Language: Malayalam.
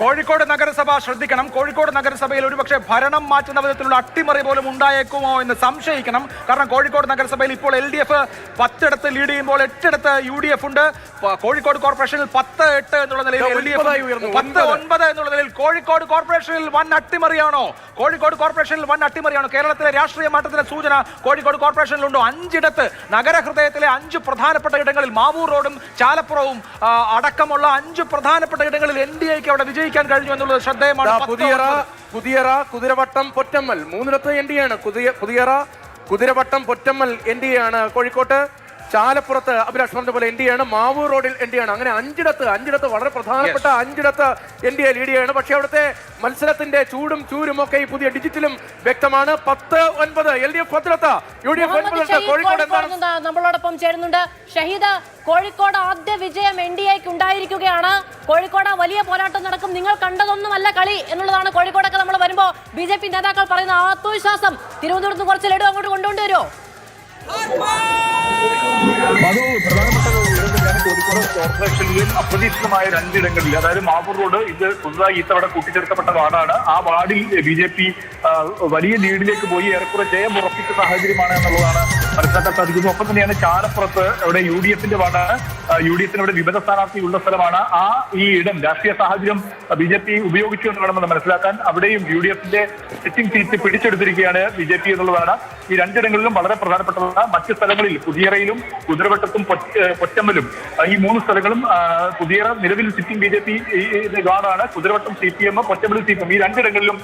കോഴിക്കോട് നഗരസഭ ശ്രദ്ധിക്കണം. കോഴിക്കോട് നഗരസഭയിൽ ഒരുപക്ഷെ ഭരണം മാറ്റുന്ന വിധത്തിലുള്ള അട്ടിമറി പോലും ഉണ്ടായേക്കുമോ എന്ന് സംശയിക്കണം. കാരണം കോഴിക്കോട് നഗരസഭയിൽ ഇപ്പോൾ LDF 10 ലീഡ് ചെയ്യുമ്പോൾ 8 UDF ഉണ്ട്. കോഴിക്കോട് കോർപ്പറേഷനിൽ 10-8 എന്നുള്ള നിലയിൽ LDF 10-9 എന്നുള്ള നിലയിൽ കോഴിക്കോട് കോർപ്പറേഷനിൽ വൻ അട്ടിമറിയാണോ? കോഴിക്കോട് കോർപ്പറേഷനിൽ വൻ അട്ടിമറിയാണോ? കേരളത്തിലെ രാഷ്ട്രീയ മാറ്റത്തിന്റെ സൂചന കോഴിക്കോട് കോർപ്പറേഷനിലുണ്ടോ? 5 നഗരഹൃദയത്തിലെ 5 പ്രധാനപ്പെട്ട ഇടങ്ങളിൽ, മാവൂർ റോഡും ചാലപ്പുറവും അടക്കമുള്ള 5 പ്രധാനപ്പെട്ട ഇടങ്ങളിൽ NDAക്ക് അവിടെ വിജയിക്കാൻ കഴിഞ്ഞു എന്നുള്ളത് ശ്രദ്ധേയമാണ്. പുതിയറ, കുതിരവട്ടം, പൊറ്റമ്മൽ 3 NDA ആണ്. പുതിയറ, കുതിരവട്ടം, പൊറ്റമ്മൽ NDA ആണ് കോഴിക്കോട്ട്. ചാലപ്പുറത്ത് അഭിലാഷ് പറഞ്ഞ പോലെ NDA ആണ്. മാവൂർ റോഡിൽ NDA ആണ്. അങ്ങനെ 5 വളരെ പ്രധാനപ്പെട്ട 5 NDA ലീഡ് ചെയ്യാണ്. പക്ഷേ അവിടുത്തെ മത്സരത്തിന്റെ ചൂടും ചൂരും ഒക്കെ ഈ പുതിയ ഡിജിറ്റലും വ്യക്തമാണ്. 10-9 LDF 10, UDF 9. കോഴിക്കോട് നമ്മളോടൊപ്പം ചേരുന്നുണ്ട് ഷഹീദ്. കോഴിക്കോട് ആദ്യ വിജയം NDAക്ക് ഉണ്ടായിരിക്കുകയാണ്. കോഴിക്കോട് വലിയ പോരാട്ടം നടക്കും. നിങ്ങൾ കണ്ടതൊന്നുമല്ല കളി എന്നുള്ളതാണ് കോഴിക്കോടൊക്കെ നമ്മൾ വരുമ്പോൾ BJP നേതാക്കൾ പറയുന്ന ആത്മവിശ്വാസം. തിരുവനന്തപുരത്ത് കുറച്ച് ലഡു അങ്ങോട്ട് കൊണ്ടുവരുമോ? അത് പ്രധാനപ്പെട്ട കോഴിക്കോട് കോർപ്പറേഷനിൽ അപ്രതീക്ഷിതമായ 2 ഇടങ്ങളിൽ, അതായത് മാവൂർ റോഡ് ഇത് പുതുതായി ഇത്തവണ കൂട്ടിച്ചേർക്കപ്പെട്ട വാർഡാണ്. ആ വാർഡിൽ BJP വലിയ ലീഡിലേക്ക് പോയി ഏറെക്കുറെ ജയം ഉറപ്പിച്ച സാഹചര്യമാണ് എന്നുള്ളതാണ് മനസ്സിലാക്കാൻ സാധിക്കുന്നത്. ഒപ്പം തന്നെയാണ് ചാലപ്പുറത്ത് ഇവിടെ UDFന്റെ വാർഡാണ്. UDFന് ഇവിടെ വിമത സ്ഥാനാർത്ഥി ഉള്ള സ്ഥലമാണ്. ഈ ഇടം രാഷ്ട്രീയ സാഹചര്യം BJP ഉപയോഗിച്ചു എന്ന് വേണമെന്ന് മനസ്സിലാക്കാൻ. അവിടെയും UDFന്റെ സിറ്റിംഗ് സീറ്റ് പിടിച്ചെടുത്തിരിക്കുകയാണ് BJP എന്നുള്ളതാണ്. ഈ 2 ഇടങ്ങളിലും വളരെ പ്രധാനപ്പെട്ടതാണ്. മറ്റ് സ്ഥലങ്ങളിൽ പുതിയറയിലും കുതിരവട്ടത്തും പൊറ്റമ്മലും ഈ 3 സ്ഥലങ്ങളും പുതിയറ നിലവിൽ സിറ്റിംഗ് BJP ഗാർഡാണ്. Kuthiravattam CPM, Pottammal CPM. ഈ 2 ഇടങ്ങളിലും